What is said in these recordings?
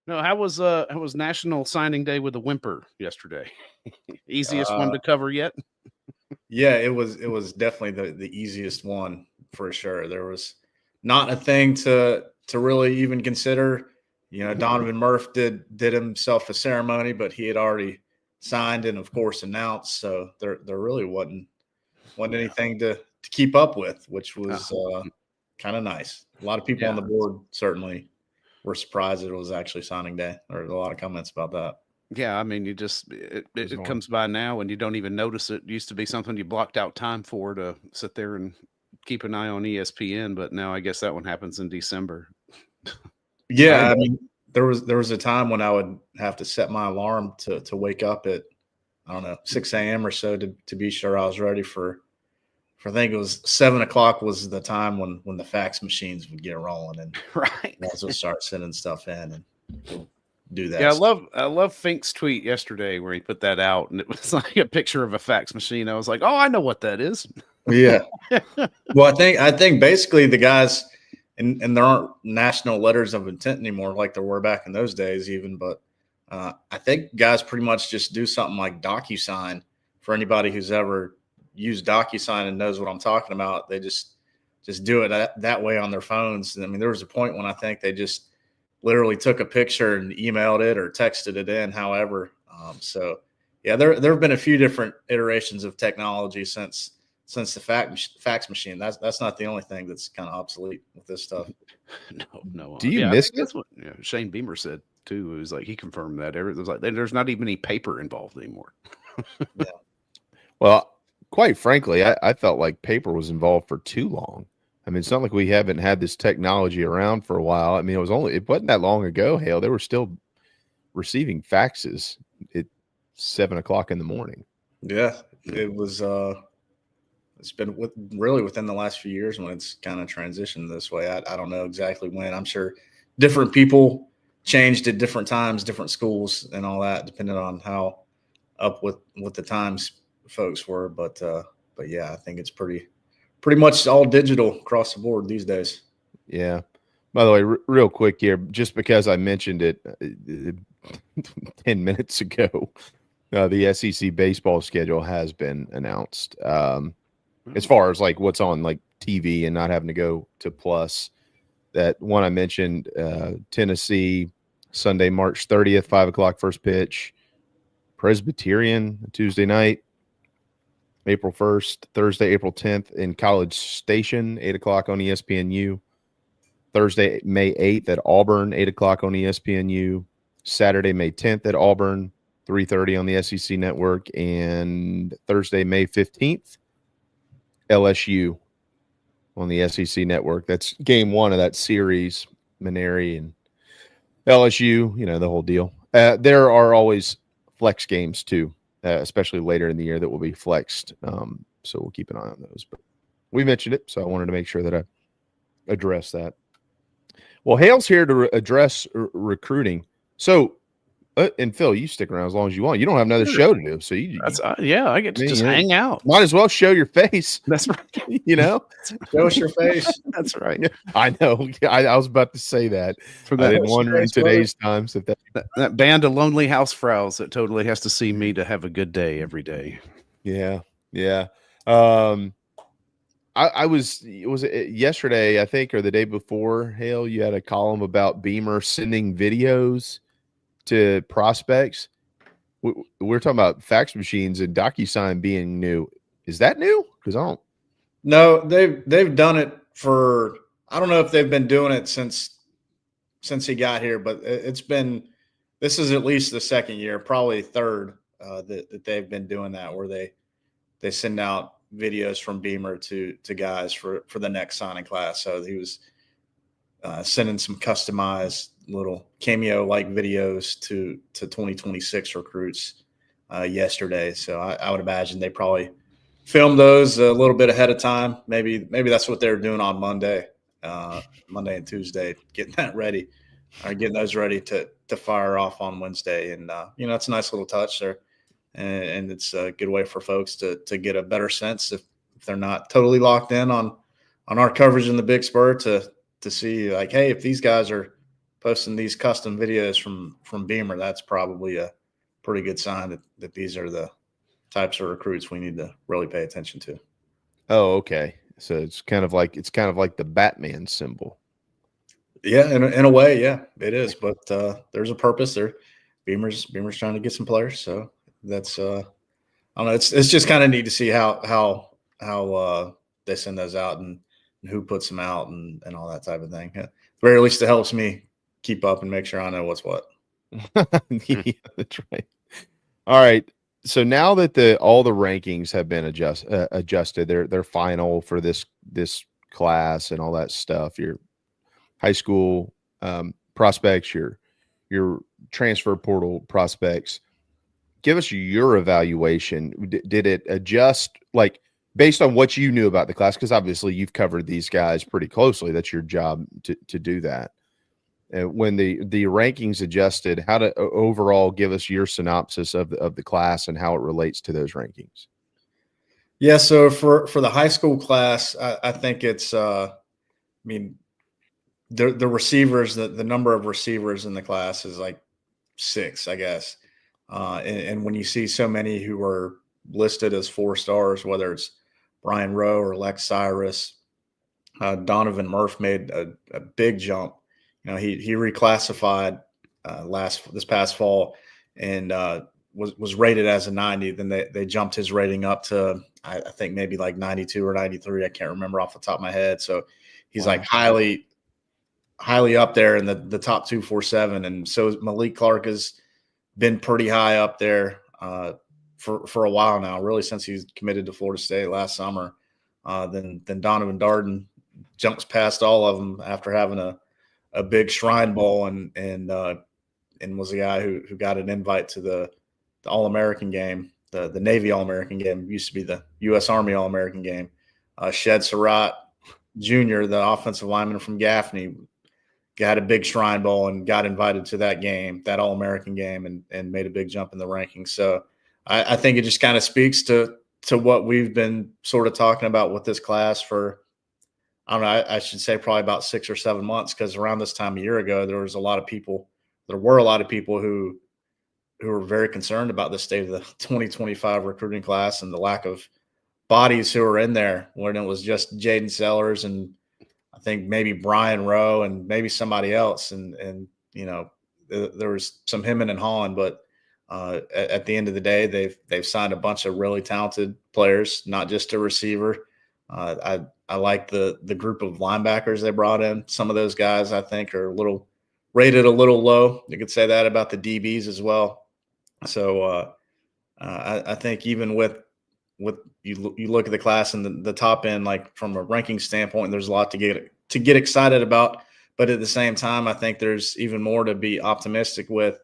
No, how was National Signing Day with a whimper yesterday? Easiest one Uh, to cover yet? yeah, it was definitely the easiest one for sure. There was not a thing to really even consider. Donovan Murphy did himself a ceremony, but he had already signed and of course announced. So there really wasn't Yeah. anything to keep up with, which was Uh, kind of nice. A lot of people on yeah. the board certainly were surprised that it was actually signing day. There were a lot of comments about that. Yeah, I mean, you just was it on. comes by now and you don't even notice it. It used to be something you blocked out time for to sit there and keep an eye on ESPN, but now I guess that one happens in December. Yeah, Kind I of. mean, there was a time when I would have to set my alarm to wake up at, I don't know, 6 a.m. or so to be sure I was ready for I think it was 7 o'clock was the time when the fax machines would get rolling and Right. guys would start sending stuff in and do Yeah, that. I love Fink's tweet yesterday where he put that out and it was like a picture of a fax machine. I was like, "Oh, I know what that is." Yeah. Well, I think basically the guys and there aren't national letters of intent anymore like there were back in those days even, but I think guys pretty much just do something like DocuSign. For anybody who's ever used DocuSign and knows what I'm talking about, they just do it that way on their phones. I mean, there was a point when I think they just literally took a picture and emailed it or texted it in, however. So yeah, there have been a few different iterations of technology since the fax machine. That's not the only thing that's kind of obsolete with this stuff. No. Do you Yeah, I miss think it? that's what Shane Beamer said too. It was like he confirmed that it was like there's not even any paper involved anymore. Yeah, Well, quite frankly, I felt like paper was involved for too long. I mean, it's not like we haven't had this technology around for a while. I mean, it wasn't that long ago, Hale. They were still receiving faxes at 7 o'clock in the morning. yeah. It was. It's been really within the last few years when it's kind of transitioned this way. I don't know exactly when. I'm sure different people changed at different times, different schools, and all that, depending on how up with the times folks were. But yeah, I think it's pretty much all digital across the board these days. Yeah. By the way, real quick here, just because I mentioned it 10 minutes ago, the SEC baseball schedule has been announced. As far as like what's on like TV and not having to go to Plus, that one I mentioned, Tennessee, Sunday, March 30th, 5 o'clock first pitch. Presbyterian, Tuesday night, April 1st, Thursday, April 10th in College Station, 8 o'clock on ESPNU. Thursday, May 8th at Auburn, 8 o'clock on ESPNU. Saturday, May 10th at Auburn, 3:30 on the SEC Network. And Thursday, May 15th, LSU on the SEC Network. That's game one of that series, Maneri and LSU, the whole deal. There are always flex games too, especially later in the year that will be flexed. So we'll keep an eye on those. But we mentioned it, so I wanted to make sure that I address that. Well, Hale's here to address recruiting. So, and Phil, you stick around as long as you want. You don't have another show to do, so I get to just hang out. Might as well show your face. That's right. Show us your face. That's right. I know. I was about to say that. For I that, didn't wonder in today's times if that band of lonely housefrows that totally has to see me to have a good day every day. Yeah. I was it yesterday, I think, or the day before, Hale, you had a column about Beamer sending videos to prospects. We're talking about fax machines and DocuSign being new. Is that new? Because I don't. No, they've done it for. I don't know if they've been doing it since he got here, but it's been. This is at least the second year, probably third, that they've been doing that, where they send out videos from Beamer to guys for the next signing class. So he was sending some customized little cameo like videos to 2026 recruits yesterday. So I would imagine they probably filmed those a little bit ahead of time. Maybe that's what they were doing on Monday and Tuesday, getting that ready, or getting those ready to fire off on Wednesday. And it's a nice little touch there. And it's a good way for folks to get a better sense if they're not totally locked in on our coverage in the Big Spur to see like, hey, if these guys are posting these custom videos from Beamer, that's probably a pretty good sign that these are the types of recruits we need to really pay attention to. Oh, okay. So it's kind of like the Batman symbol. Yeah, in a way, yeah, it is. But there's a purpose there. Beamer's trying to get some players, so that's I don't know. It's just kind of neat to see how they send those out and who puts them out and all that type of thing. At the very least, it helps me keep up and make sure I know what's what. Yeah, that's right. All right. So now that all the rankings have been adjusted, they're final for this class and all that stuff. Your high school prospects, your transfer portal prospects. Give us your evaluation. Did it adjust, like, based on what you knew about the class? Because obviously you've covered these guys pretty closely. That's your job to do that. When the rankings adjusted, how to overall give us your synopsis of the class and how it relates to those rankings? Yeah, so for the high school class, I think it's I mean the receivers, the number of receivers in the class is like 6, I guess. And when you see so many who are listed as 4 stars, whether it's Brian Rowe or Lex Cyrus, Donovan Murph made a big jump. You know, he reclassified this past fall and was rated as a 90. Then they jumped his rating up to I think maybe like 92 or 93. I can't remember off the top of my head. So he's like highly up there in the top 247. And so Malik Clark has been pretty high up there for a while now, really since he's committed to Florida State last summer. Then Donovan Darden jumps past all of them after having a big Shrine Bowl and was a guy who got an invite to the All-American game, the Navy All-American game. It used to be the U.S. Army All-American game. Shed Surratt Jr., the offensive lineman from Gaffney, got a big Shrine Bowl and got invited to that game, that All-American game, and made a big jump in the rankings. So I think it just kind of speaks to what we've been sort of talking about with this class for, I don't know, I should say probably about 6 or 7 months, because around this time a year ago, there were a lot of people who were very concerned about the state of the 2025 recruiting class and the lack of bodies who were in there, when it was just Jaden Sellers and I think maybe Brian Rowe and maybe somebody else. And you know, there was some hemming and hawing, but at the end of the day, they've signed a bunch of really talented players, not just a receiver. I like the group of linebackers they brought in. Some of those guys I think are rated a little low. You could say that about the DBs as well. So I think even with you look at the class and the top end, like from a ranking standpoint, there's a lot to get excited about. But at the same time, I think there's even more to be optimistic with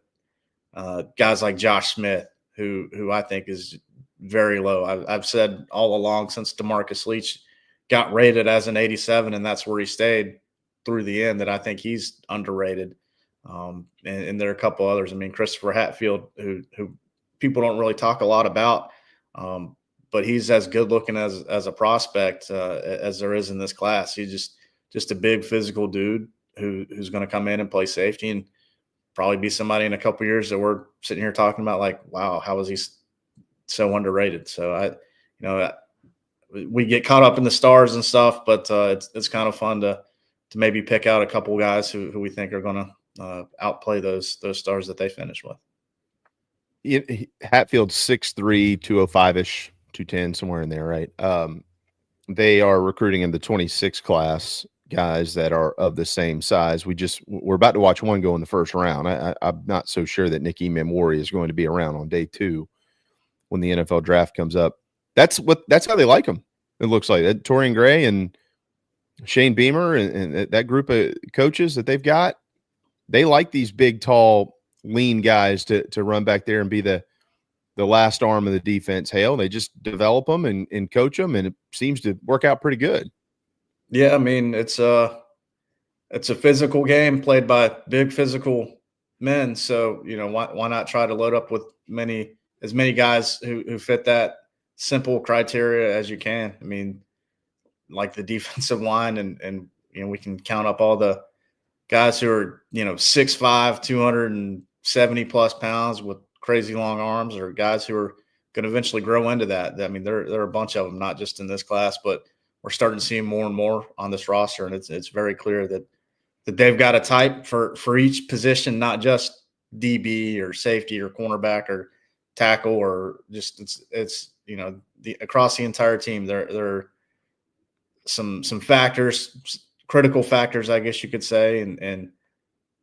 guys like Josh Smith, who I think is very low. I've said all along since DeMarcus Leach got rated as an 87, and that's where he stayed through the end, that I think he's underrated. And there are a couple others. I mean, Christopher Hatfield, who people don't really talk a lot about, but he's as good looking as a prospect as there is in this class. He's just a big physical dude who's going to come in and play safety and probably be somebody in a couple of years that we're sitting here talking about like, wow, how is he so underrated? So we get caught up in the stars and stuff, but it's kind of fun to maybe pick out a couple of guys who we think are going to outplay those stars that they finish with. Hatfield's 6'3", 205-ish, 210, somewhere in there, right? They are recruiting in the 26 class guys that are of the same size. We're about to watch one go in the first round. I'm not so sure that Nicky Memori is going to be around on day 2 when the NFL draft comes up. That's how they like him. It looks like that. Torian Gray and Shane Beamer and that group of coaches that they've got, they like these big, tall, lean guys to run back there and be the last arm of the defense. Hale, they just develop them and coach them, and it seems to work out pretty good. Yeah, I mean, it's a physical game played by big physical men. So, you know, why not try to load up with as many guys who fit that simple criteria as you can. I mean, like the defensive line and you know, we can count up all the guys who are, 6'5", 270 plus pounds with crazy long arms, or guys who are going to eventually grow into that. I mean, there are a bunch of them, not just in this class, but we're starting to see more and more on this roster. And it's very clear that they've got a type for each position, not just DB or safety or cornerback or tackle, or just it's across the entire team. There are some factors, critical factors, I guess you could say, and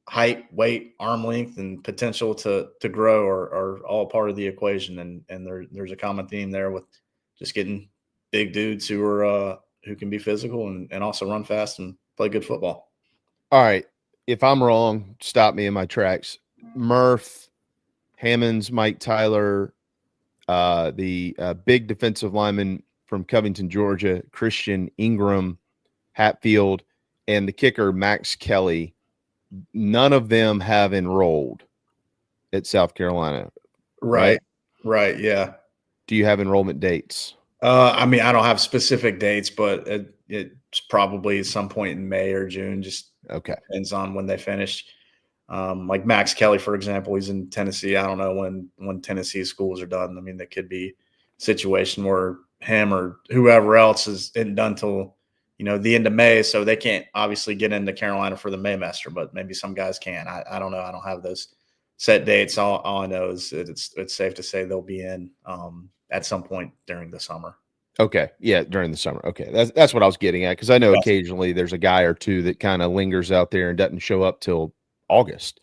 height, weight, arm length, and potential to grow are all part of the equation. And there's a common theme there with just getting big dudes who can be physical and also run fast and play good football. All right. If I'm wrong, stop me in my tracks. Murph, Hammonds, Mike Tyler, the big defensive lineman from Covington, Georgia, Christian Ingram, Hatfield, and the kicker, Max Kelly. None of them have enrolled at South Carolina. Right. Yeah. Do you have enrollment dates? I mean, I don't have specific dates, but it's probably some point in May or June. Just depends on when they finish. Like Max Kelly, for example, he's in Tennessee. I don't know when Tennessee schools are done. I mean, there could be a situation where him or whoever else isn't done till the end of May, so they can't obviously get into Carolina for the Maymester, but maybe some guys can. I don't know. I don't have those set dates. All I know is that it's safe to say they'll be in at some point during the summer. Okay. Yeah, during the summer. Okay. That's what I was getting at, because I know occasionally there's a guy or two that kind of lingers out there and doesn't show up till August,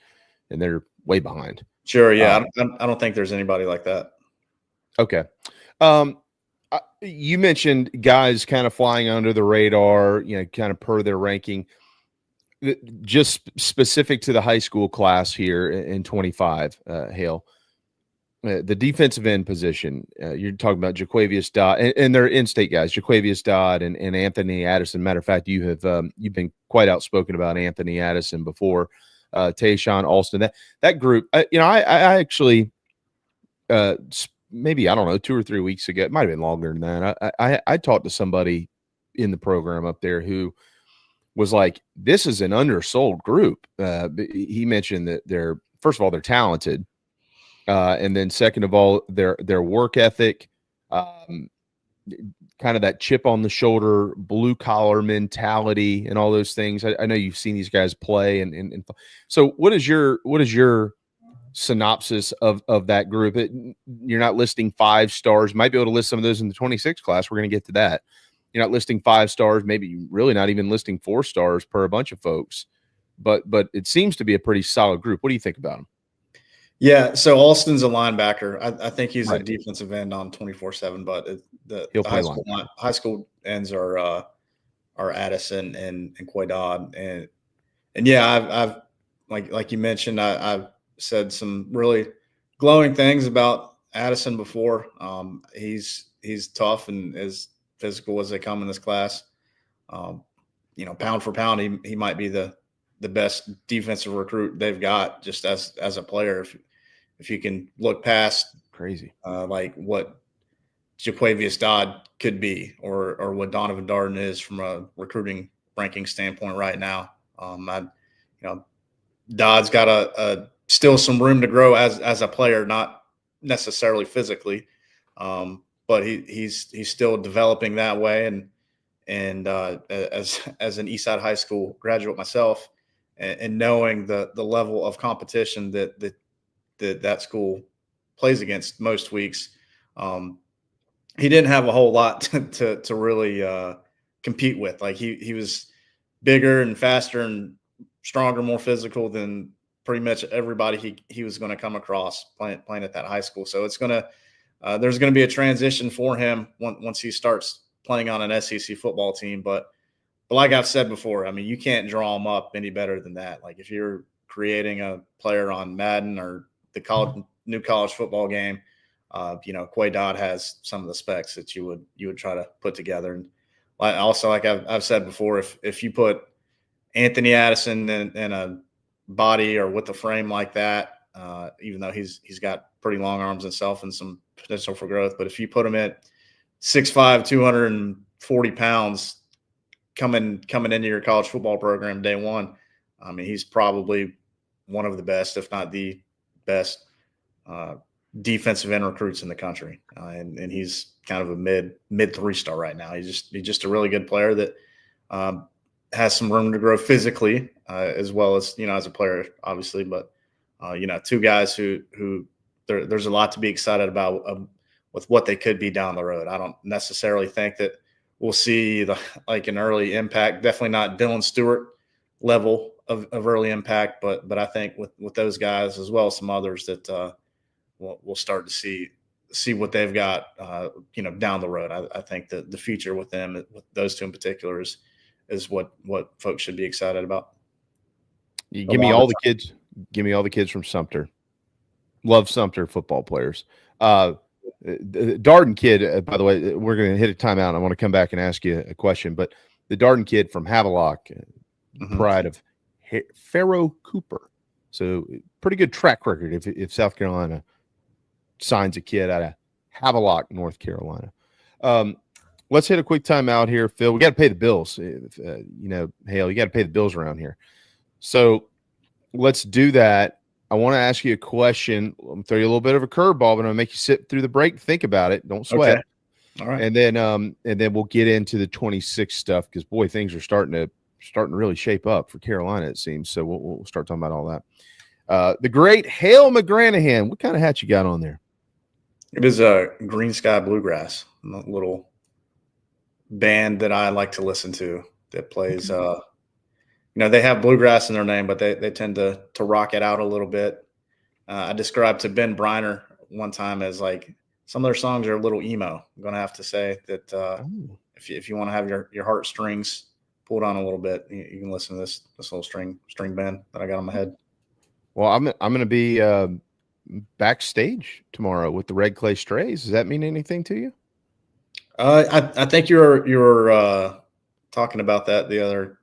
and they're way behind. Sure. Yeah. I don't think there's anybody like that. Okay. You mentioned guys kind of flying under the radar, kind of per their ranking. Just specific to the high school class here in 25, Hale, the defensive end position, you're talking about Jaquavius Dodd, and they're in-state guys, Jaquavius Dodd and Anthony Addison. Matter of fact, you've been quite outspoken about Anthony Addison before. Tayshawn Alston, that group, I actually, maybe, I don't know, 2 or 3 weeks ago, it might've been longer than that. I talked to somebody in the program up there who was like, this is an undersold group. He mentioned that first of all, they're talented. And then second of all, their work ethic, kind of that chip on the shoulder, blue collar mentality, and all those things. I know you've seen these guys play, and so what is your synopsis of that group? You're not listing 5 stars. Might be able to list some of those in the 26 class. We're going to get to that. You're not listing 5 stars, maybe really not even listing 4 stars per a bunch of folks, but it seems to be a pretty solid group. What do you think about them? Yeah, so Alston's a linebacker. I think he's a defensive end on 24/7, but the high school ends are Addison and Quay Dodd, and yeah, I've like you mentioned, I've said some really glowing things about Addison before. He's tough and as physical as they come in this class. Pound for pound, he might be the best defensive recruit they've got, just as a player. If you can look past crazy, like what Jaquavius Dodd could be, or what Donovan Darden is from a recruiting ranking standpoint right now. Dodd's got still some room to grow as a player, not necessarily physically, but he's still developing that way. And as an Eastside High School graduate myself, and knowing the level of competition that school plays against most weeks, he didn't have a whole lot to really compete with. Like he was bigger and faster and stronger, more physical than pretty much everybody he was going to come across playing at that high school. So it's there's going to be a transition for him once he starts playing on an SEC football team. But like I've said before, I mean, you can't draw him up any better than that. Like if you're creating a player on Madden or the new college football game, Quay Dodd has some of the specs that you would try to put together. And also, like I've said before, if you put Anthony Addison in a body or with a frame like that, even though he's got pretty long arms himself and some potential for growth, but if you put him at 6'5", 240 pounds coming into your college football program day one, I mean, he's probably one of the best, if not the best, defensive end recruits in the country, and he's kind of a mid 3-star right now. He's just a really good player that has some room to grow physically, as well as as a player, obviously. But two guys who there's a lot to be excited about with what they could be down the road. I don't necessarily think that we'll see an early impact. Definitely not Dylan Stewart level of early impact, but I think with those guys as well as some others that we'll start to see what they've got down the road. I think that the future with them, with those two in particular, is what folks should be excited about. You give me all the kids. Give me all the kids from Sumter. Love Sumter football players. The Darden kid, by the way, we're going to hit a timeout. I want to come back and ask you a question, but the Darden kid from Havelock, pride of Pharaoh Cooper. So pretty good track record if South Carolina signs a kid out of Havelock, North Carolina. Let's hit a quick timeout here, Phil. We got to pay the bills. Hale, you got to pay the bills around here. So let's do that. I want to ask you a question. I'm throw you a little bit of a curveball, but I'm going to make you sit through the break and think about it. Don't sweat. Okay. All right. And then we'll get into the 26 stuff because boy, things are starting to really shape up for Carolina, it seems. So we'll start talking about all that. The great Hale McGranahan. What kind of hat you got on there? It is a Green Sky Bluegrass, a little band that I like to listen to that plays. They have bluegrass in their name, but they tend to rock it out a little bit. I described to Ben Briner one time as like some of their songs are a little emo. I'm going to have to say that if you want to have your heartstrings pulled on a little bit, you can listen to this little string band that I got on my head. Well, I'm going to be backstage tomorrow with the Red Clay Strays. Does that mean anything to you? I think you were talking about that the other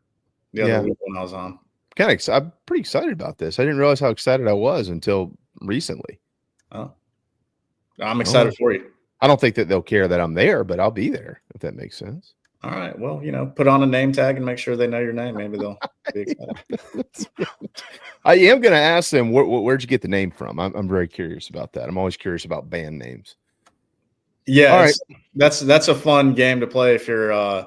week when I was on. I'm pretty excited about this. I didn't realize how excited I was until recently. Oh, I'm excited for you. I don't think that they'll care that I'm there, but I'll be there if that makes sense. All right. Well, put on a name tag and make sure they know your name. Maybe they'll be excited. I am going to ask them where'd you get the name from. I'm very curious about that. I'm always curious about band names. Yeah, all right. That's a fun game to play if you're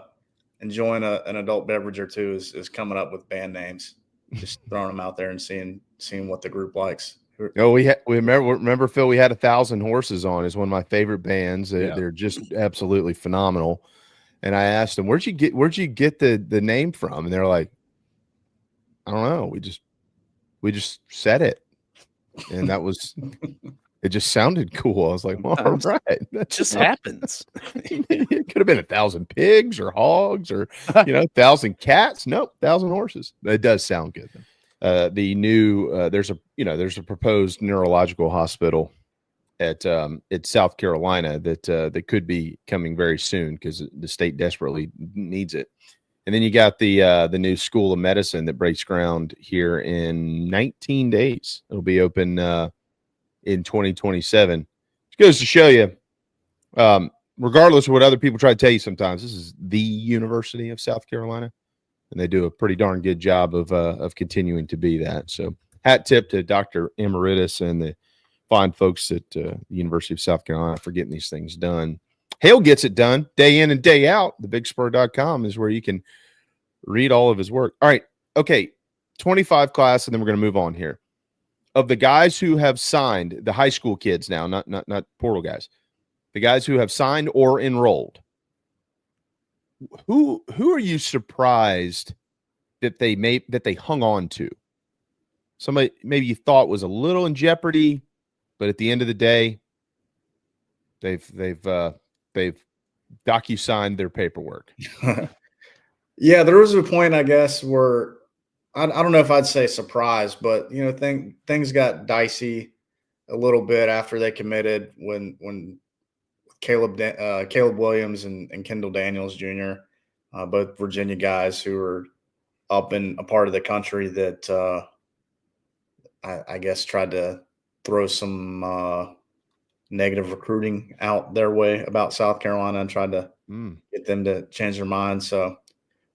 enjoying an adult beverage or two. Is coming up with band names, just throwing them out there and seeing what the group likes. We remember Phil. We had 1,000 Horses on. Is one of my favorite bands. They're just absolutely phenomenal. And I asked them, where'd you get the name from? And they're like, I don't know. We just said it, and that was. It just sounded cool. I was like, well, all right. That just happens. It could have been 1,000 pigs or hogs or, 1,000 cats. Nope, 1,000 horses. It does sound good. The new there's a proposed neurological hospital at South Carolina that could be coming very soon because the state desperately needs it. And then you got the new School of Medicine that breaks ground here in 19 days. It'll be open in 2027. It goes to show you, regardless of what other people try to tell you sometimes, this is the University of South Carolina, and they do a pretty darn good job of continuing to be that. So hat tip to Dr. Emeritus and the fine folks at the University of South Carolina for getting these things done. Hale gets it done day in and day out. TheBigSpur.com is where you can read all of his work. All right. Okay. 25 class, and then we're going to move on here. Of the guys who have signed, the high school kids now, not portal guys, the guys who have signed or enrolled, who are you surprised that they hung on to? Somebody maybe you thought was a little in jeopardy, but at the end of the day, they've docu-signed their paperwork. Yeah, there was a point, I guess, where I don't know if I'd say surprised, but things got dicey a little bit after they committed when Caleb Williams and Kendall Daniels Jr., both Virginia guys who were up in a part of the country that I guess tried to throw some negative recruiting out their way about South Carolina and tried to get them to change their mind. So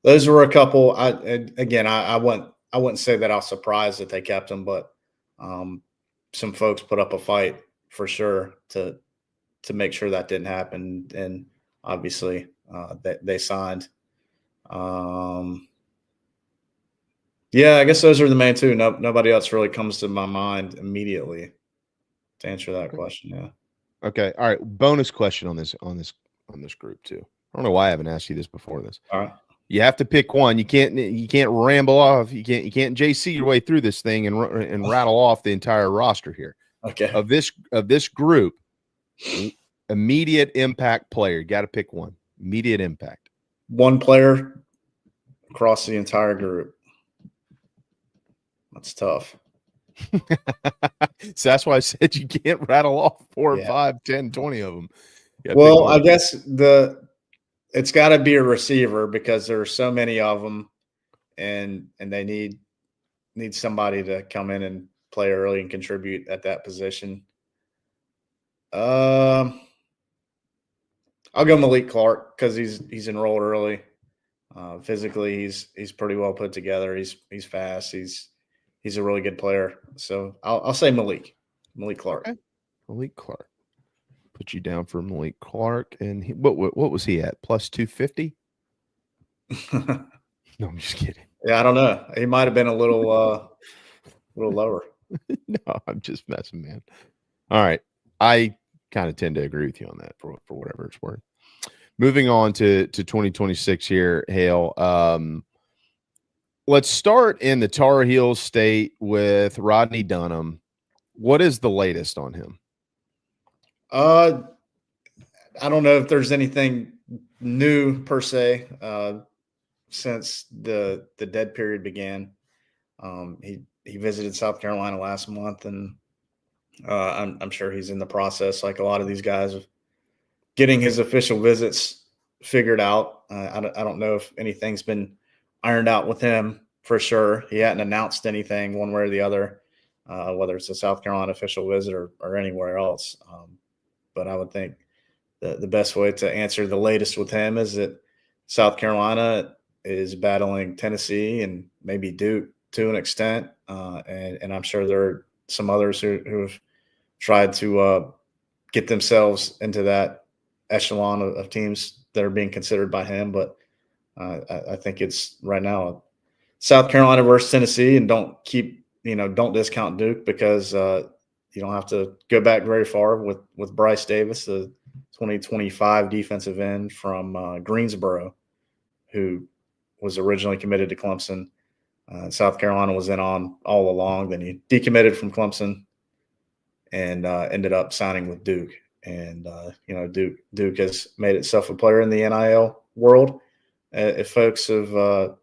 those were a couple. I went I wouldn't say that I was surprised that they kept him, but some folks put up a fight for sure to make sure that didn't happen, and obviously they signed. Yeah, I guess those are the main two. Nobody else really comes to my mind immediately to answer that question. Yeah. Okay. All right. Bonus question on this group too. I don't know why I haven't asked you this before this. All right. You have to pick one. You can't ramble off. You can't JC your way through this thing and rattle off the entire roster here. Okay. Of this group, immediate impact player. You got to pick one. Immediate impact. One player across the entire group. That's tough. So that's why I said you can't rattle off 4, 5, 10, 20 of them. Well, I guess it's got to be a receiver because there are so many of them, and they need somebody to come in and play early and contribute at that position. I'll go Malik Clark because he's enrolled early. Physically, he's pretty well put together. He's fast. He's a really good player. So I'll say Malik Clark. Okay. Malik Clark. Put you down for Malik Clark. And what was he at? Plus 250? No, I'm just kidding. Yeah, I don't know. He might have been a little lower. No, I'm just messing, man. All right. I kind of tend to agree with you on that for whatever it's worth. Moving on to 2026 here, Hale. Let's start in the Tar Heels state with Rodney Dunham. What is the latest on him? I don't know if there's anything new per se since the dead period began. He visited South Carolina last month, and I'm sure he's in the process, like a lot of these guys, of getting his official visits figured out. I don't know if anything's been ironed out with him for sure. He hadn't announced anything one way or the other, whether it's a South Carolina official visit or anywhere else. But I would think the best way to answer the latest with him is that South Carolina is battling Tennessee and maybe Duke to an extent. And I'm sure there are some others who have tried to get themselves into that echelon of teams that are being considered by him. But I think it's right now South Carolina versus Tennessee, and don't discount Duke because you don't have to go back very far with Bryce Davis, the 2025 defensive end from Greensboro, who was originally committed to Clemson. South Carolina was in on all along. Then he decommitted from Clemson and ended up signing with Duke. And Duke has made itself a player in the NIL world. If folks have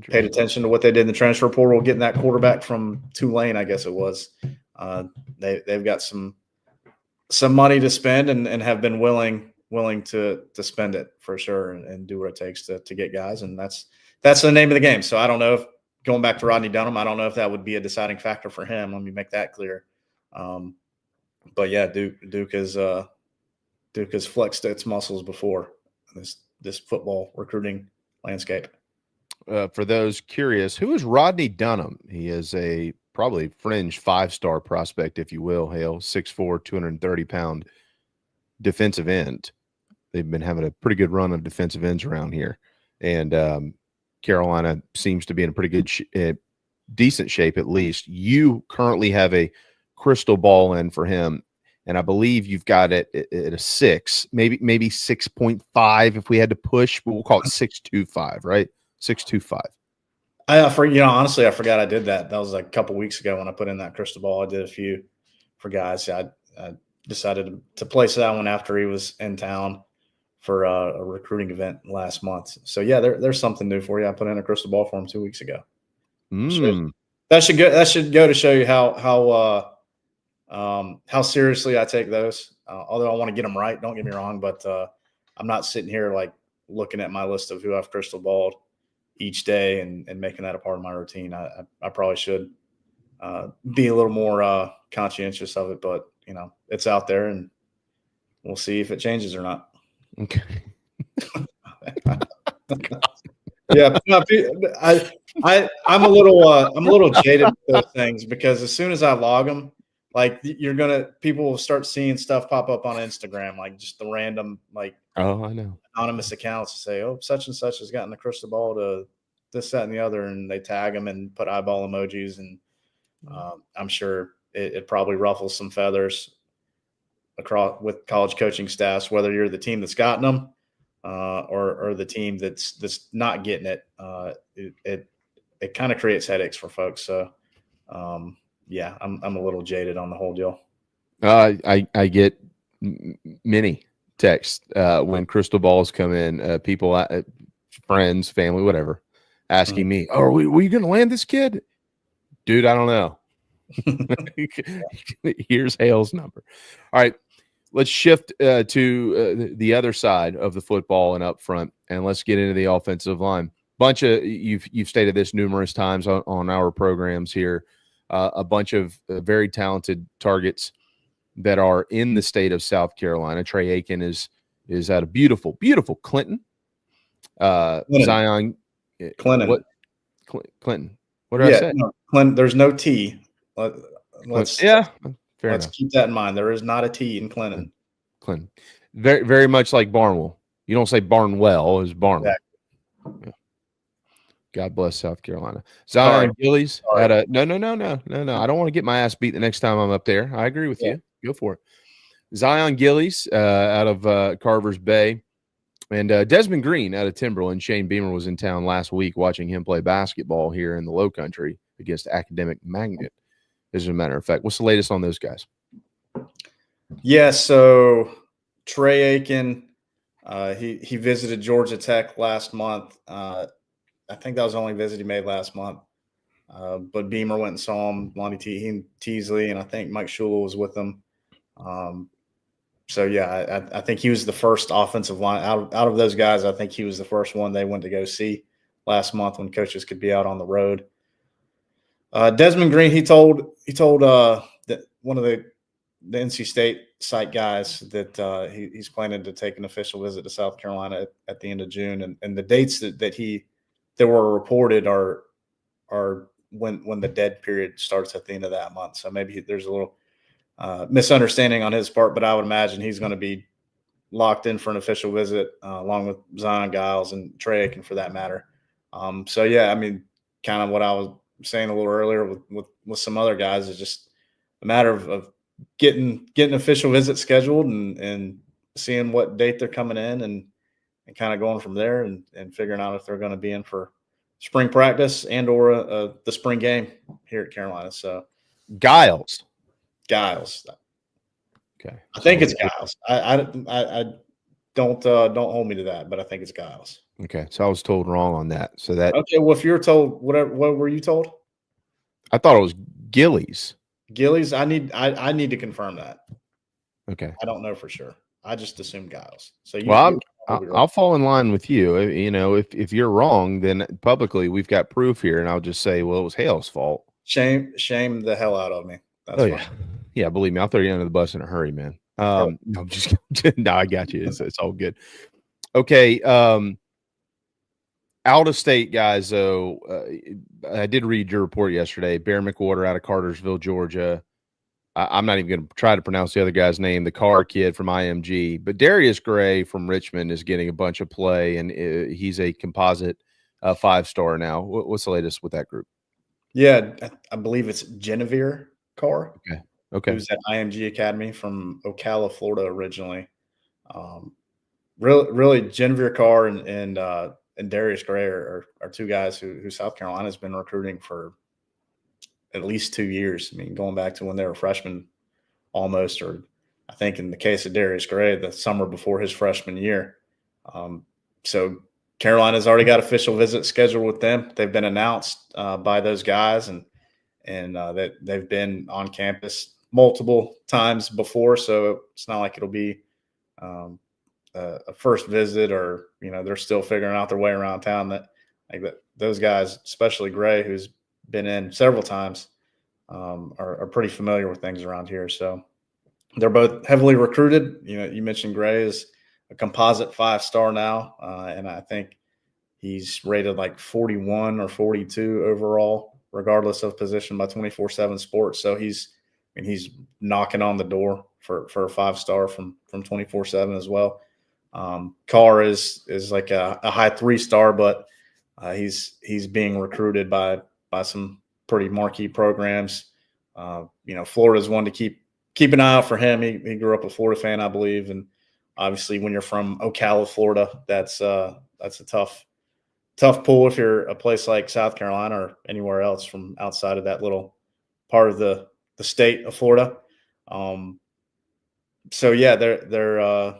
paid attention to what they did in the transfer portal, getting that quarterback from Tulane, I guess it was, they've got some money to spend and have been willing to spend it for sure and do what it takes to get guys. And that's the name of the game. So I don't know if, going back to Rodney Dunham, I don't know if that would be a deciding factor for him. Let me make that clear. But yeah, Duke has flexed its muscles before this football recruiting landscape. For those curious, who is Rodney Dunham? He is a probably fringe 5-star prospect, if you will. Hale, 6'4", 230-pound defensive end. They've been having a pretty good run of defensive ends around here, and Carolina seems to be in a pretty good, decent shape at least. You currently have a crystal ball in for him, and I believe you've got it at a 6, maybe 6.5 if we had to push, but we'll call it 6.25, right? 6.25. Honestly, I forgot I did that. That was like a couple weeks ago when I put in that crystal ball. I did a few for guys. I decided to place that one after he was in town for a recruiting event last month. So yeah, there's something new for you. I put in a crystal ball for him 2 weeks ago. That should go to show you how seriously I take those. Although I want to get them right, don't get me wrong, but I'm not sitting here like looking at my list of who I've crystal balled each day and making that a part of my routine. I probably should be a little more conscientious of it, but it's out there and we'll see if it changes or not. Okay. Yeah, no, I'm a little jaded with those things because as soon as I log them, like people will start seeing stuff pop up on Instagram, like just the random like Oh, I know. anonymous accounts to say, "Oh, such and such has gotten the crystal ball to this, that, and the other," and they tag them and put eyeball emojis, and I'm sure it probably ruffles some feathers across with college coaching staffs, whether you're the team that's gotten them or the team that's not getting it. It kind of creates headaches for folks. So yeah, I'm a little jaded on the whole deal. I get many texts when crystal balls come in. People, friends, family, whatever, asking me, "Oh, are you going to land this kid?" Dude, I don't know. Here's Hale's number. All right, let's shift to the other side of the football and up front, and let's get into the offensive line. Bunch of you've stated this numerous times on our programs here. A bunch of very talented targets that are in the state of South Carolina. Trey Aiken is at a beautiful Clinton. Zion Clinton. What Clinton? What did I say? No, Clinton. There's no T. Let's keep that in mind. There is not a T in Clinton. Clinton. Very, very much like Barnwell. You don't say Barnwell, it's Barnwell. Exactly. Yeah. God bless South Carolina. Zion Gillies at a no. I don't want to get my ass beat the next time I'm up there. I agree with you. Go for it. Zion Gillies out of Carver's Bay, and Desmond Green out of Timberland. Shane Beamer was in town last week watching him play basketball here in the Low Country against Academic Magnet. As a matter of fact, what's the latest on those guys? Yeah, so Trey Aiken, he visited Georgia Tech last month. I think that was the only visit he made last month. But Beamer went and saw him, Lonnie Teasley, and I think Mike Shula was with him. So, yeah, I think he was the first offensive line. Out of those guys, I think he was the first one they went to go see last month when coaches could be out on the road. Desmond Green, he told that one of the NC State site guys that he's planning to take an official visit to South Carolina at the end of June, and the dates that were reported are when the dead period starts at the end of that month. So maybe there's a little misunderstanding on his part, but I would imagine he's going to be locked in for an official visit along with Zion Giles and Trey Aiken for that matter. So yeah, I mean, kind of what I was saying a little earlier with some other guys is just a matter of getting official visits scheduled and seeing what date they're coming in and kind of going from there and figuring out if they're going to be in for spring practice and or the spring game here at Carolina. So Giles. Okay. I think it's Giles. I don't hold me to that, but I think it's Giles. Okay. So I was told wrong on that. So that okay. Well, if you're told what were you told? I thought it was Gillies. Gillies. I need to confirm that. Okay. I don't know for sure. I just assume Giles. So I'll fall in line with you. You know, if you're wrong, then publicly we've got proof here, and I'll just say, well, it was Hale's fault. Shame the hell out of me. That's fine. Yeah. Believe me, I'll throw you under the bus in a hurry, man. No, I'm just no, I got you. It's all good. Okay. Out of state guys, though, I did read your report yesterday. Bear McWhorter out of Cartersville, Georgia. I'm not even going to try to pronounce the other guy's name, the Carr kid from IMG. But Darius Gray from Richmond is getting a bunch of play, and he's a composite 5-star now. What's the latest with that group? Yeah, I believe it's Genevieve Carr. Okay. Who's at IMG Academy from Ocala, Florida originally. Really, Genevieve Carr and Darius Gray are two guys who South Carolina has been recruiting for at least 2 years. I mean, going back to when they were freshmen almost, or I think in the case of Darius Gray, the summer before his freshman year. So Carolina's already got official visits scheduled with them. They've been announced by those guys, and that they've been on campus multiple times before. So it's not like it'll be a first visit, or they're still figuring out their way around town. Those guys, especially Gray, who's been in several times, are pretty familiar with things around here. So they're both heavily recruited. You mentioned Gray is a composite 5-star now, and I think He's rated like 41 or 42 overall, regardless of position, by 24/7 Sports. So he's knocking on the door for a 5-star from 24/7 as well. Carr is like a high 3-star, but he's being recruited by some pretty marquee programs. Florida's one to keep an eye out for him. He grew up a Florida fan, I believe, and obviously when you're from Ocala, Florida, that's a tough pull if you're a place like South Carolina or anywhere else from outside of that little part of the state of Florida. So yeah, they're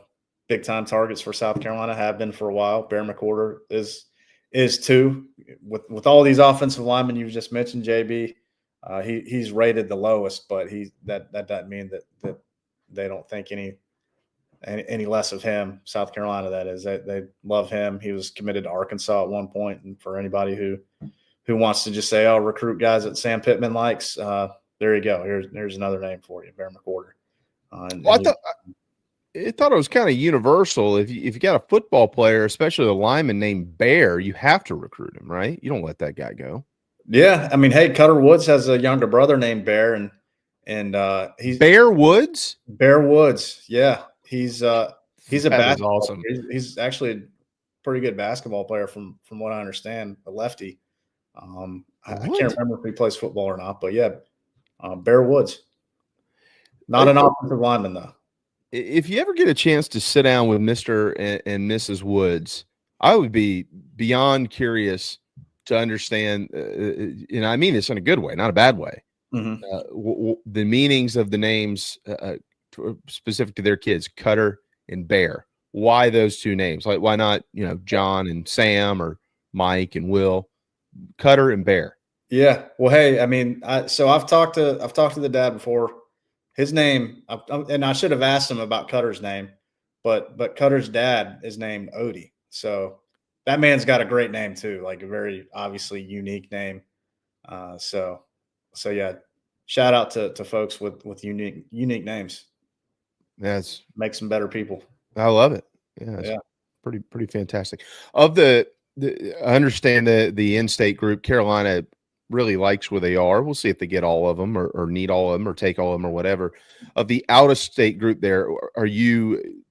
big time targets for South Carolina, have been for a while. Bear McWhorter is too. With all these offensive linemen you just mentioned, JB, he's rated the lowest, but that doesn't mean that they don't think any less of him. South Carolina, that is, they love him. He was committed to Arkansas at one point, and for anybody who wants to just say, "Oh, recruit guys that Sam Pittman likes," there you go. Here's another name for you, Bear McWhorter. I thought it was kind of universal. If you got a football player, especially a lineman named Bear, you have to recruit him, right? You don't let that guy go. Yeah, I mean, hey, Cutter Woods has a younger brother named Bear, and he's Bear Woods. Bear Woods, yeah, he's a basketball. Awesome. He's actually a pretty good basketball player from what I understand, a lefty. I can't remember if he plays football or not, but yeah, Bear Woods, not an offensive lineman though. If you ever get a chance to sit down with Mr. and Mrs. Woods, I would be beyond curious to understand, and I mean this in a good way, not a bad way, the meanings of the names specific to their kids, Cutter and Bear. Why those two names? Like, why not, John and Sam or Mike and Will? Cutter and Bear. Yeah. Well, hey, I mean, so I've talked to the dad before. His name, and I should have asked him about Cutter's name, but Cutter's dad is named Odie. So that man's got a great name too, like a very obviously unique name. So yeah, shout out to folks with unique names. That's makes them better people. I love it. Yeah. Pretty fantastic. Of I understand the in-state group, Carolina really likes where they are. We'll see if they get all of them or need all of them or take all of them or whatever. Of the out-of-state group there, are you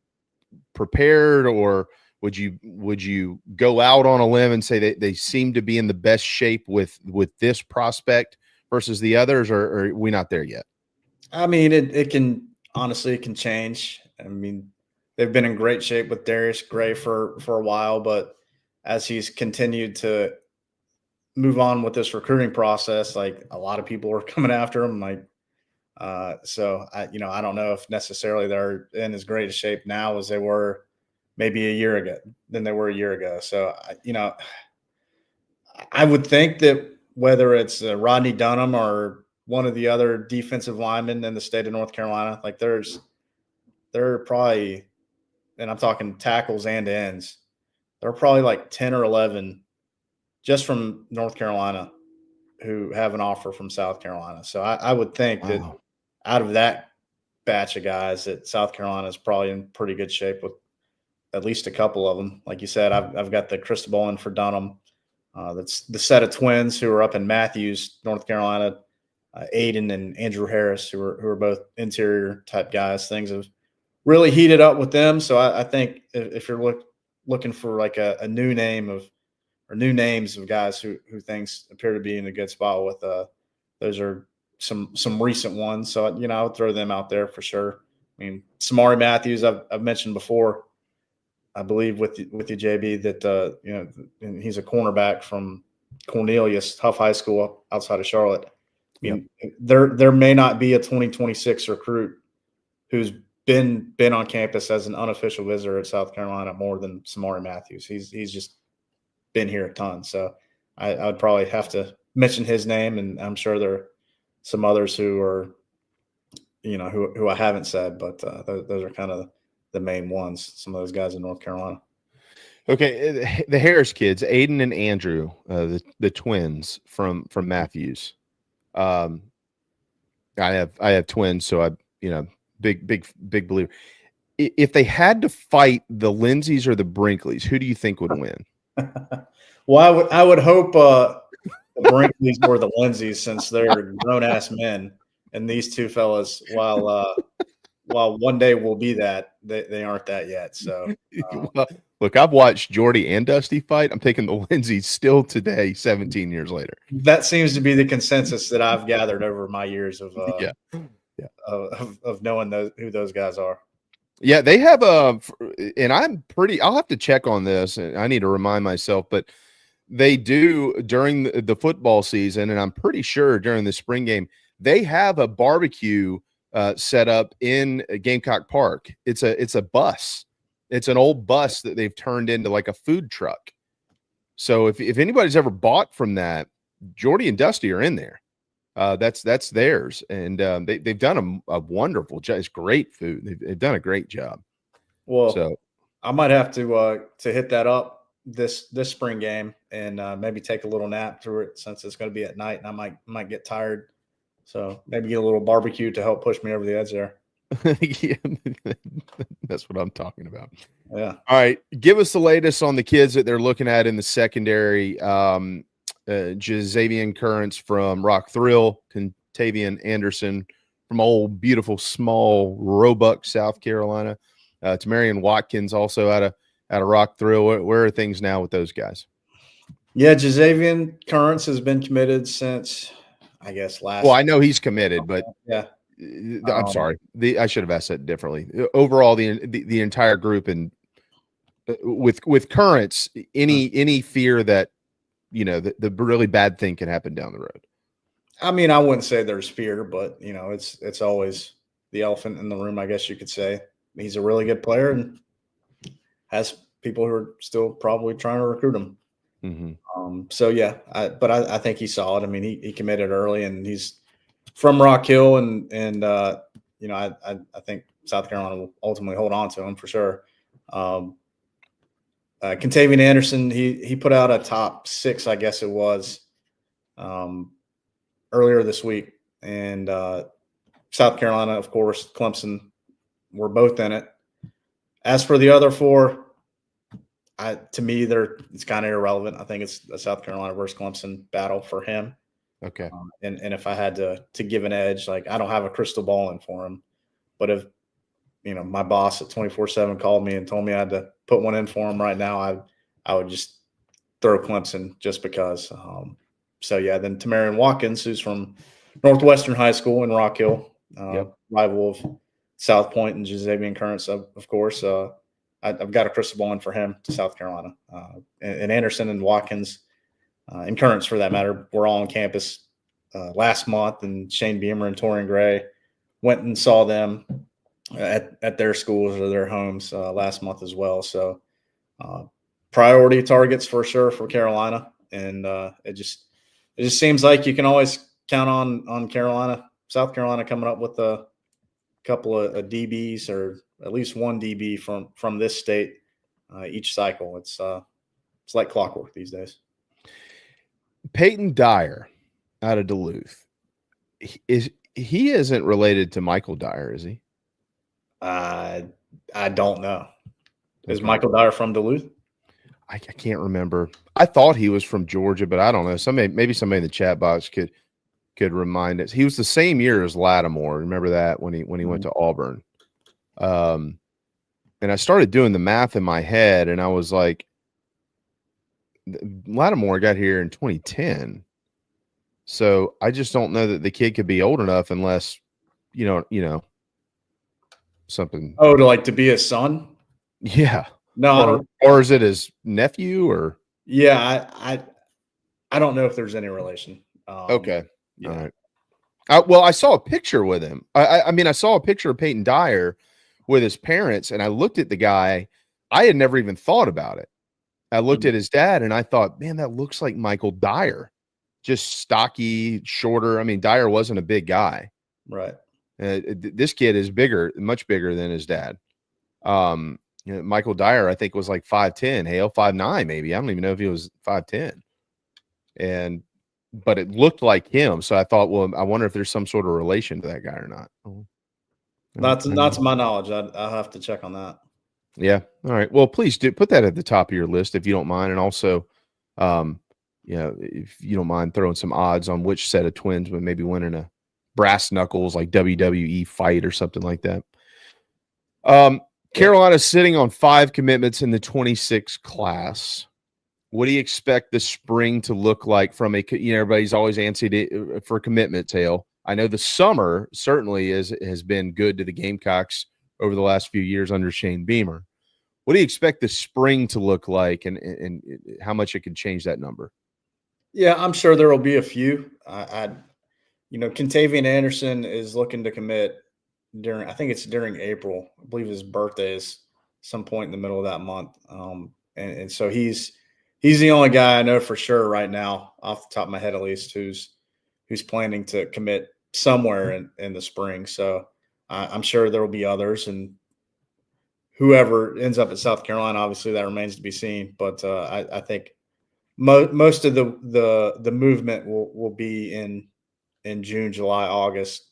prepared, or would you go out on a limb and say that they seem to be in the best shape with this prospect versus the others, or are we not there yet? I mean, it can change. I mean, they've been in great shape with Darius Gray for a while, but as he's continued to move on with this recruiting process, like a lot of people are coming after him. Like, so I don't know if necessarily they're in as great a shape now as they were maybe a year ago. So, I would think that whether it's Rodney Dunham or one of the other defensive linemen in the state of North Carolina, like there are probably, and I'm talking tackles and ends, there are probably like 10 or 11 just from North Carolina who have an offer from South Carolina. So I would think that out of that batch of guys, that South Carolina is probably in pretty good shape with at least a couple of them. Like you said, I've got the crystal in for Dunham. That's the set of twins who are up in Matthews, North Carolina, Aiden and Andrew Harris, who are both interior type guys. Things have really heated up with them. So I think if you're looking for like a new name or new names of guys who things appear to be in a good spot with, those are some recent ones. So, I'll throw them out there for sure. I mean, Samari Matthews, I've mentioned before, I believe with you, JB, that, and he's a cornerback from Cornelius Huff High School outside of Charlotte. I mean, there may not be a 2026 recruit who's been on campus as an unofficial visitor at South Carolina more than Samari Matthews. He's just been here a ton. So I would probably have to mention his name, and I'm sure there are some others who are, who I haven't said, but those are kind of the main ones, some of those guys in North Carolina. Okay. The Harris kids, Aiden and Andrew, the twins from Matthews. I have twins, so I, big believer. If they had to fight the Lindsays or the Brinkleys, who do you think would win? Well, I would hope the Brinkleys or the Lindsays, since they're grown ass men, and these two fellas, while one day will be that, they aren't that yet. So Well, look, I've watched Jordy and Dusty fight. I'm taking the Lindsays still today, 17 years later. that seems to be the consensus that I've gathered over my years of Yeah. of knowing who those guys are. Yeah, they have and I'll have to check on this, and I need to remind myself, but they do during the football season, and I'm pretty sure during the spring game, they have a barbecue set up in Gamecock Park. It's a bus. It's an old bus that they've turned into like a food truck. So if anybody's ever bought from that, Jordy and Dusty are in there. That's theirs, and they've done a wonderful job. It's great food. They've done a great job. Well, So I might have to hit that up this spring game and maybe take a little nap through it, since it's going to be at night and I might get tired. So maybe get a little barbecue to help push me over the edge there. yeah, that's what I'm talking about. Yeah. All right, give us the latest on the kids that they're looking at in the secondary. Jazavian Currents from Rock Thrill, Contavian Anderson from old beautiful small Roebuck, South Carolina. Tamarian Watkins also out of Rock Thrill. Where are things now with those guys? Yeah, Jazavian Currents has been committed since, I guess, last. Well, I know he's committed, but yeah, I'm sorry. I should have asked that differently. Overall, the entire group, and with Currents, any fear that the really bad thing can happen down the road? I mean, I wouldn't say there's fear, but it's always the elephant in the room, I guess you could say. He's a really good player and has people who are still probably trying to recruit him. Mm-hmm. So yeah, I think he's solid. I mean, he committed early, and he's from Rock Hill, and I think South Carolina will ultimately hold on to him for sure. Contavian Anderson, he put out a top 6, I guess it was, earlier this week, and South Carolina, of course, Clemson, were both in it. As for the other 4, to me, it's kind of irrelevant. I think it's a South Carolina versus Clemson battle for him. Okay. And if I had to give an edge, like, I don't have a crystal ball in for him, but if my boss at 24/7 called me and told me I had to put one in for him right now, I would just throw Clemson just because. So yeah, then Tamarian Watkins, who's from Northwestern High School in Rock Hill, rival of South Point and Jazavian Currents, of course. I've got a crystal ball in for him to South Carolina. And Anderson and Watkins and Currents, for that matter, were all on campus last month, and Shane Beamer and Torian Gray went and saw them at their schools or their homes last month as well. So priority targets for sure for Carolina. And it just seems like you can always count on South Carolina coming up with a couple of DBs, or at least one DB from this state each cycle. It's like clockwork these days. Peyton Dyer out of Duluth. He isn't related to Michael Dyer, is he? I don't know. Is Michael Dyer from Duluth? I can't remember. I thought he was from Georgia, but I don't know. Maybe somebody in the chat box could remind us. He was the same year as Lattimore. Remember that when he went to Auburn. And I started doing the math in my head, and I was like, Lattimore got here in 2010. So I just don't know that the kid could be old enough unless, something. Oh, to be his son? Yeah. No. Or is it his nephew or? Yeah, I don't know if there's any relation. Okay. Yeah. All right. Well, I saw a picture with him. I mean, I saw a picture of Peyton Dyer with his parents, and I looked at the guy. I had never even thought about it. I looked at his dad, and I thought, man, that looks like Michael Dyer. Just stocky, shorter. I mean, Dyer wasn't a big guy. Right. This kid is bigger, much bigger than his dad. Michael Dyer, I think, was like 5'10", Hale 5'9", maybe. I don't even know if he was 5'10". But it looked like him. So I thought, well, I wonder if there's some sort of relation to that guy or not. Not to my knowledge. I'll have to check on that. Yeah. All right. Well, please do put that at the top of your list if you don't mind. And also, if you don't mind throwing some odds on which set of twins would maybe winning a brass knuckles like WWE fight or something like that. Carolina's sitting on 5 commitments in the 26 class. What do you expect the spring to look like from everybody's always antsy for commitment, Hale. I know the summer certainly has been good to the Gamecocks over the last few years under Shane Beamer. What do you expect the spring to look like and how much it could change that number? Yeah, I'm sure there will be a few. Contavian Anderson is looking to commit I think it's during April. I believe his birthday is some point in the middle of that month. And so he's the only guy I know for sure right now, off the top of my head at least, who's planning to commit somewhere in the spring. So I'm sure there will be others, and whoever ends up at South Carolina, obviously that remains to be seen. But I think most of the movement will be in June, July, August,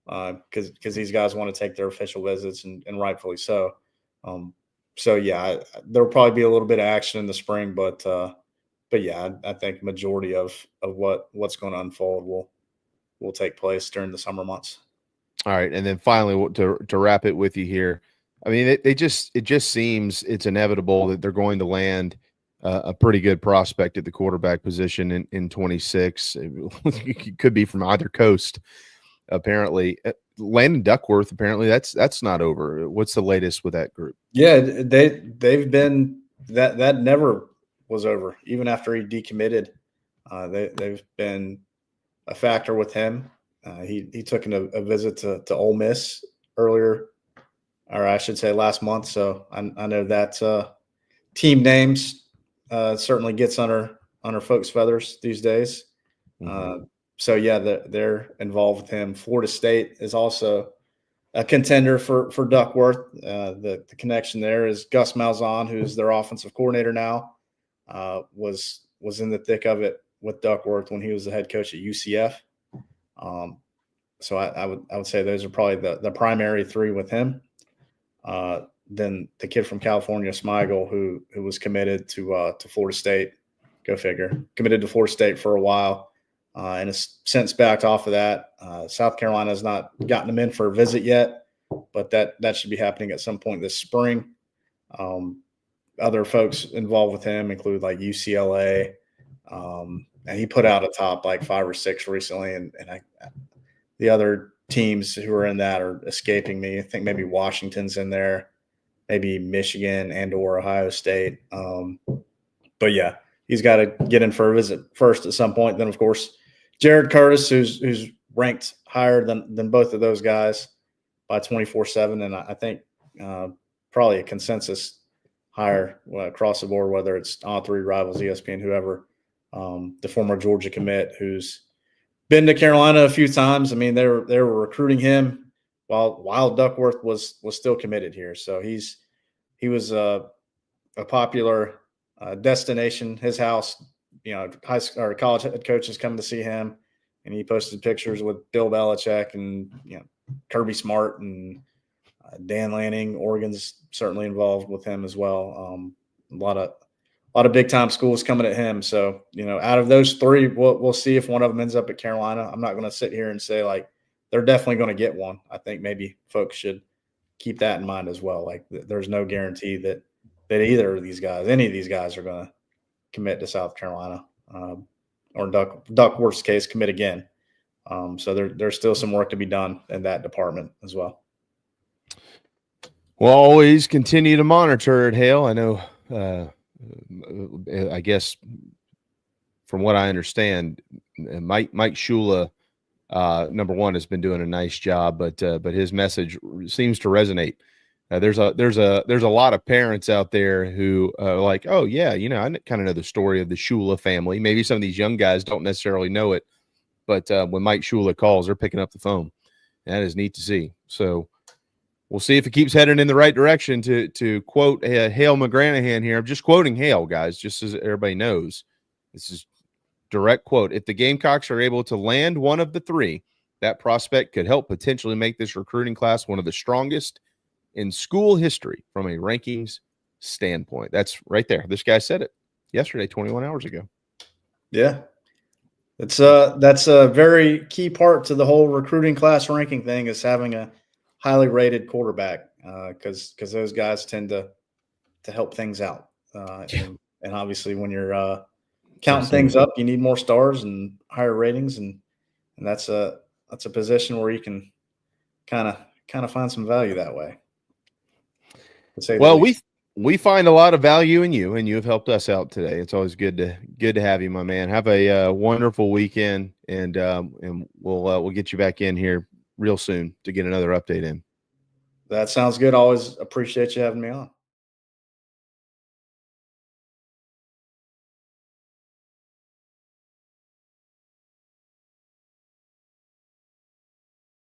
because these guys want to take their official visits, and rightfully so. So yeah, there'll probably be a little bit of action in the spring, but yeah, I think majority of what's going to unfold will take place during the summer months. All right, and then finally to wrap it with you here, I mean, it just seems it's inevitable that they're going to land a pretty good prospect at the quarterback position in 26. It could be from either coast. Apparently, Landon Duckworth. Apparently, that's not over. What's the latest with that group? Yeah, they've been that never was over. Even after he decommitted, they've been a factor with him. He took a visit to Ole Miss earlier, or I should say last month. So I know that team names certainly gets under folks' feathers these days. Mm-hmm. So yeah, they're involved with him. Florida State is also a contender for Duckworth. The connection there is Gus Malzahn, who's their offensive coordinator now, was in the thick of it with Duckworth when he was the head coach at UCF. So I would say those are probably the primary 3 with him. Then the kid from California, Smigel, who was committed to Florida State. Go figure. Committed to Florida State for a while. And has since backed off of that. South Carolina has not gotten him in for a visit yet, but that should be happening at some point this spring. Other folks involved with him include like UCLA, and he put out a top like 5 or 6 recently, and the other teams who are in that are escaping me. I think maybe Washington's in there, maybe Michigan and/or Ohio State. But yeah, he's got to get in for a visit first at some point. Then, of course, Jared Curtis, who's ranked higher than both of those guys by 24/7, and I think probably a consensus higher across the board, whether it's all 3 rivals, ESPN, whoever. The former Georgia commit who's been to Carolina a few times. I mean, they were recruiting him while Duckworth was still committed here, so he was a popular destination. His house, high school or college head coaches come to see him, and he posted pictures with Bill Belichick and Kirby Smart and Dan Lanning. Oregon's certainly involved with him as well. A lot of big time schools coming at him. So out of those 3, we'll see if one of them ends up at Carolina. I'm not going to sit here and say like they're definitely going to get one. I think maybe folks should keep that in mind as well. Like there's no guarantee that either of these guys, any of these guys, are going to commit to South Carolina, or Duckworth's case, commit again. So there's still some work to be done in that department as well. Well, always continue to monitor it, Hale. I know, I guess from what I understand, Mike Shula, number one, has been doing a nice job, but his message seems to resonate. There's a lot of parents out there who are like, oh yeah, I kind of know the story of the Shula family. Maybe some of these young guys don't necessarily know it, but when Mike Shula calls, they're picking up the phone. That is neat to see. So we'll see if it keeps heading in the right direction. To quote Hale McGranahan here, I'm just quoting Hale, guys, just as everybody knows. This is direct quote. If the Gamecocks are able to land one of the 3, that prospect could help potentially make this recruiting class one of the strongest in school history from a rankings standpoint. That's right there. This guy said it yesterday, 21 hours ago. Yeah. That's a very key part to the whole recruiting class ranking thing, is having a highly rated quarterback, because those guys tend to help things out. And obviously when you're counting things up, you need more stars and higher ratings, and that's a position where you can kind of find some value that way. Well, we find a lot of value in you, and you have helped us out today. It's always good to have you, my man. Have a wonderful weekend, and we'll get you back in here real soon to get another update in. That sounds good. Always appreciate you having me on.